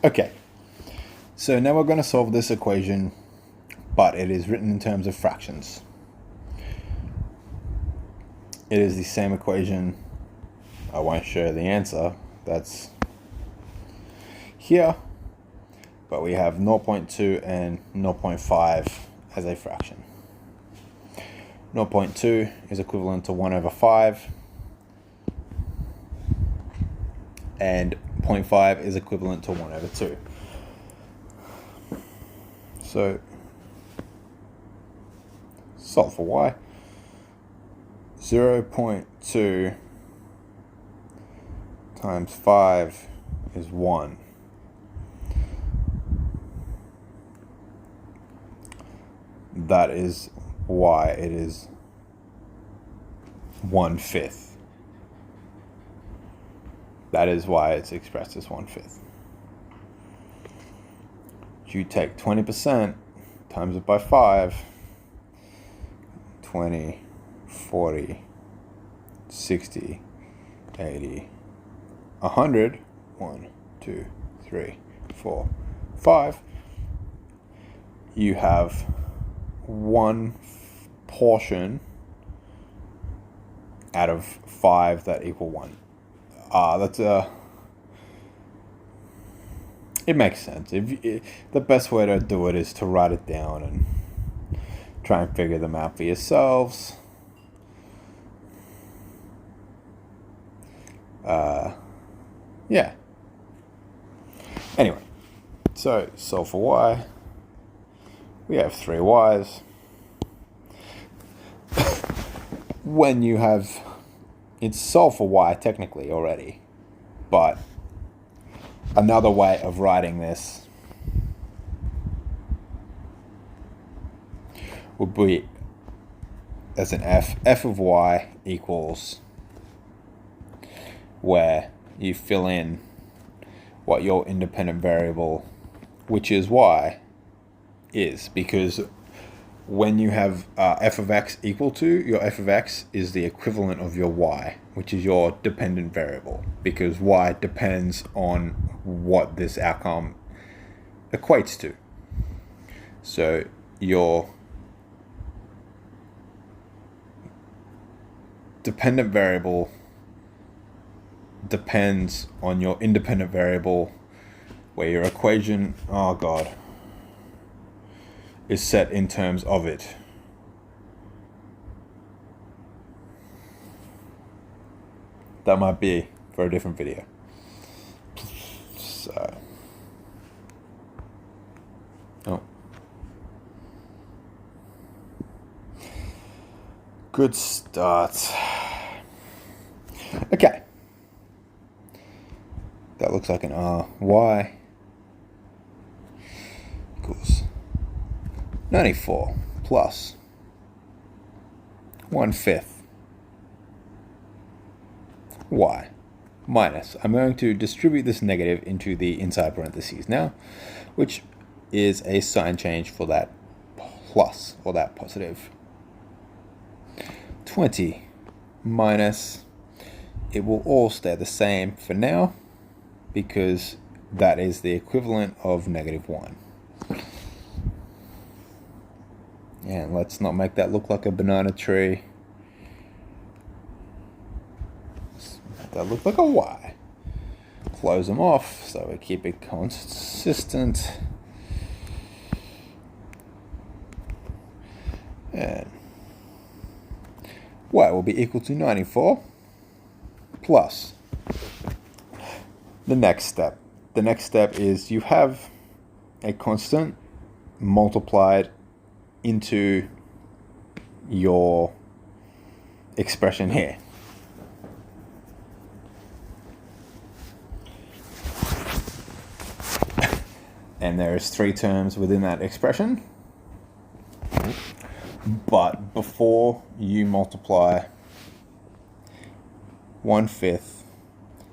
Okay, so now we're going to solve this equation, but it is written in terms of fractions. It is the same equation. I won't show the answer. That's here. But we have 0.2 and 0.5 as a fraction. 0.2 is equivalent to 1 over 5. And 0.5 is equivalent to 1 over 2. So, solve for y. 0.2 times 5 is 1. That is why it is 1/5. That is why it's expressed as 1/5. You take 20%, times it by 5, 20, 40, 60, 80, 100, 1, 2, 3, 4, 5. You have one portion out of 5 that equal 1. It makes sense. The best way to do it is to write it down and try and figure them out for yourselves. Yeah. Anyway, so solve for y. We have 3 y's. When you have, it's solved for y technically already, but another way of writing this would be as an f of y equals, where you fill in what your independent variable, which is y, is, because when you have f of x equal to, your f of x is the equivalent of your y, which is your dependent variable, because y depends on what this outcome equates to. So your dependent variable depends on your independent variable, where your equation, is set in terms of it. That might be for a different video. So, good start. Okay. That looks like an R. Y equals 94 plus 1/5 y minus, I'm going to distribute this negative into the inside parentheses now, which is a sign change for that plus, or that positive. 20 minus, it will all stay the same for now, because that is the equivalent of -1. And let's not make that look like a banana tree. Let's make that look like a Y. Close them off so we keep it consistent. And Y will be equal to 94 plus the next step. The next step is you have a constant multiplied into your expression here. And there's 3 terms within that expression. But before you multiply 1/5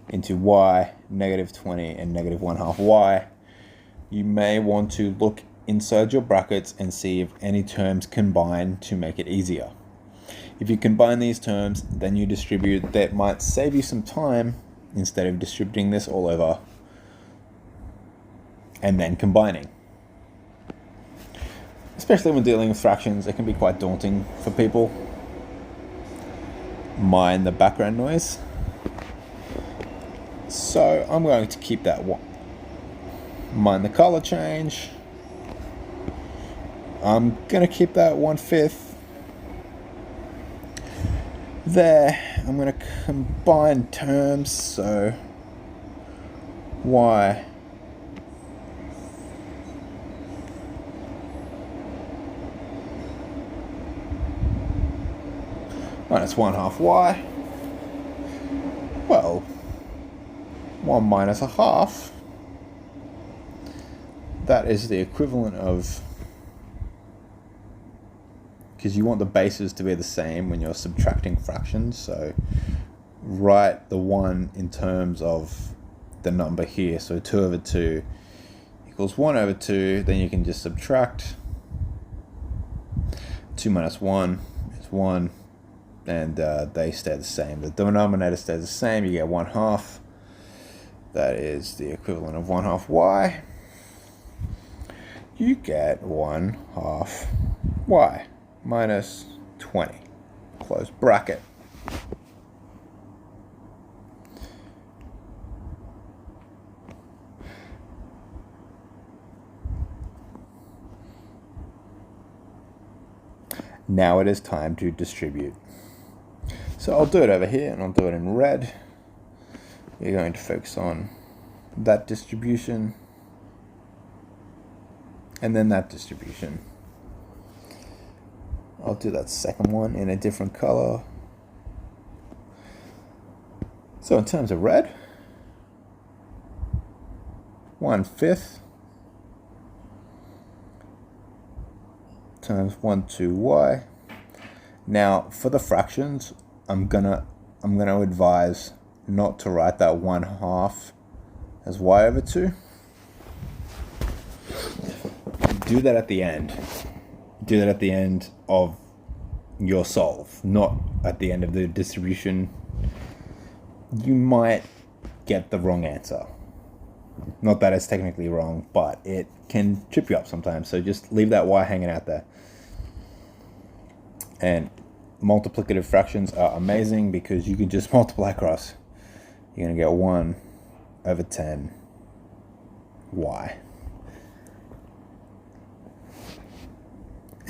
into y, -20, and -1/2 y, you may want to look inside your brackets and see if any terms combine to make it easier. If you combine these terms, then you distribute. That might save you some time instead of distributing this all over and then combining. Especially when dealing with fractions, it can be quite daunting for people. Mind the background noise. So I'm going to keep that one. Mind the color change. I'm going to keep that 1/5 there. I'm going to combine terms, so y minus 1/2 y. Well, 1 minus 1/2, that is the equivalent of, because you want the bases to be the same when you're subtracting fractions, so write the 1 in terms of the number here, so 2/2 equals 1/2, then you can just subtract. 2 minus 1 is 1, and they stay the same. The denominator stays the same, you get 1/2. That is the equivalent of 1/2 y. You get 1/2 y minus 20, close bracket. Now it is time to distribute. So I'll do it over here, and I'll do it in red. You're going to focus on that distribution, and then that distribution. I'll do that second one in a different color. So in terms of red, 1/5 times 1/2 y. Now for the fractions, I'm gonna advise not to write that 1/2 as y/2. Do that at the end. Do that at the end of your solve, not at the end of the distribution. You might get the wrong answer. Not that it's technically wrong, but it can trip you up sometimes. So just leave that y hanging out there. And multiplicative fractions are amazing because you can just multiply across. You're going to get 1/10 y.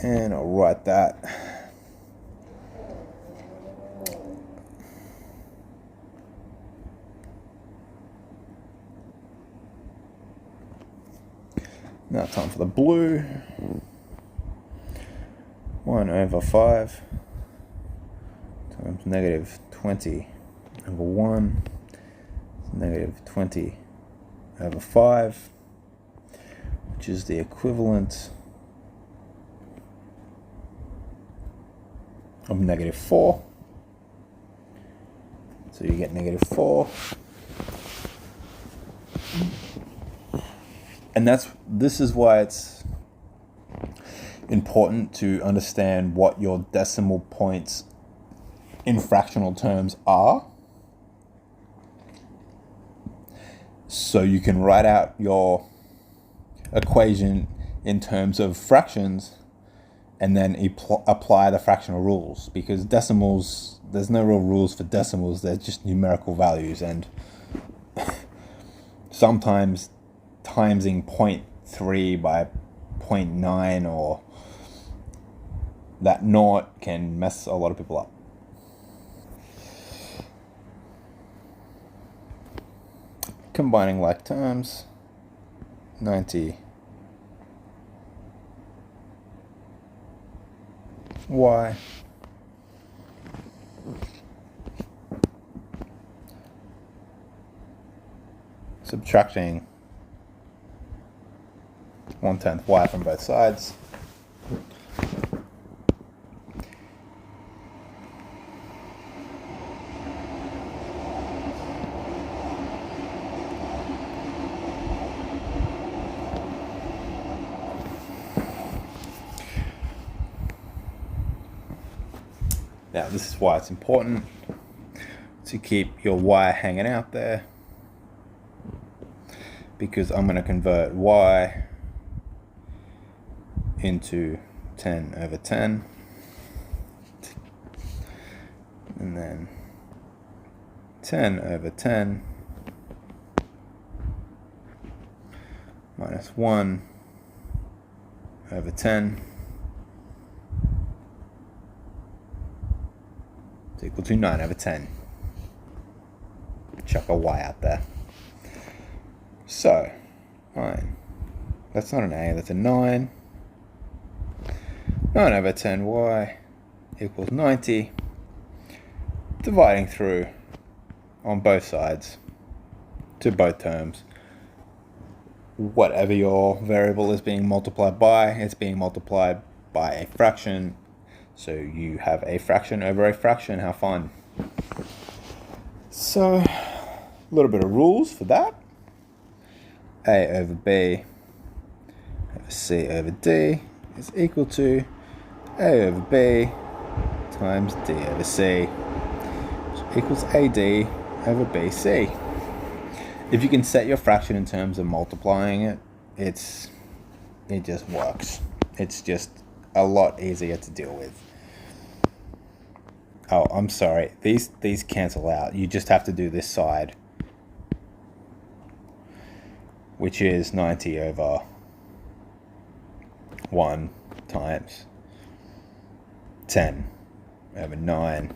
And I'll write that. Now time for the blue. 1/5 times -20/1 is -20/5, which is the equivalent of -4. So you get -4. And this is why it's important to understand what your decimal points in fractional terms are, so you can write out your equation in terms of fractions and then apply the fractional rules, because decimals, there's no real rules for decimals, they're just numerical values, and sometimes timesing 0.3 by 0.9 or that naught can mess a lot of people up. Combining like terms, 90 y subtracting 1/10 y from both sides. Now this is why it's important to keep your y hanging out there. because I'm going to convert y into 10 over 10, and then 10 over 10 minus 1 over 10 is equal to 9 over 10. Chuck a y out there. So, 9. That's not an a, that's a 9. 9 over 10y equals 90. Dividing through on both sides to both terms. Whatever your variable is being multiplied by, it's being multiplied by a fraction. So you have a fraction over a fraction. How fun. So, a little bit of rules for that. A over B over C over D is equal to A over B times D over C, which equals AD over BC. If you can set your fraction in terms of multiplying it, it just works. It's just a lot easier to deal with. Oh, I'm sorry. These cancel out. You just have to do this side, which is 90 over 1 times 10 over 9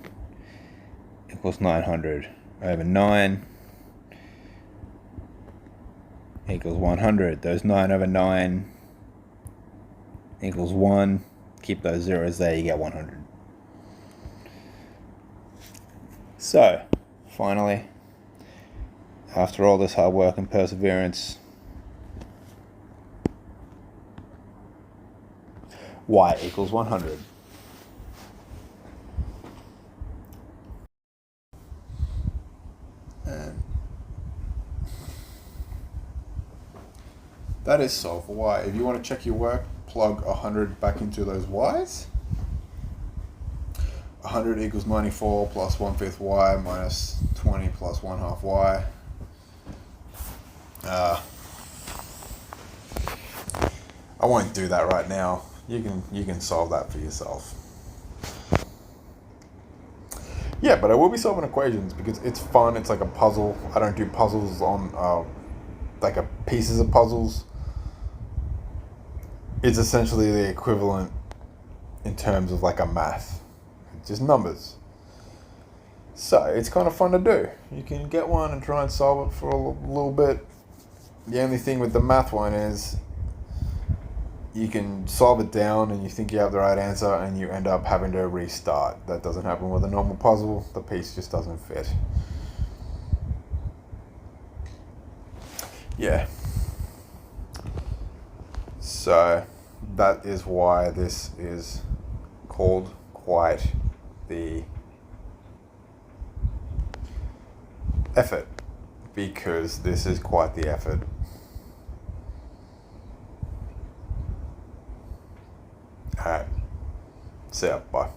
equals 900 over 9 equals 100. Those 9 over 9 equals 1. Keep those zeros there, you get 100. So, finally, after all this hard work and perseverance, y equals 100. And that is solved for y. If you want to check your work, plug 100 back into those y's. 100 equals 94 plus 1/5 y minus 20 plus 1/2 y. I won't do that right now. You can solve that for yourself. Yeah, but I will be solving equations because it's fun. It's like a puzzle. I don't do puzzles on like pieces of puzzles. It's essentially the equivalent in terms of like a math. It's just numbers. So it's kind of fun to do. You can get one and try and solve it for a little bit. The only thing with the math one is you can solve it down and you think you have the right answer and you end up having to restart. That doesn't happen with a normal puzzle. The piece just doesn't fit. Yeah. So that is why this is called quite the effort, because this is quite the effort. Alright, see ya, bye.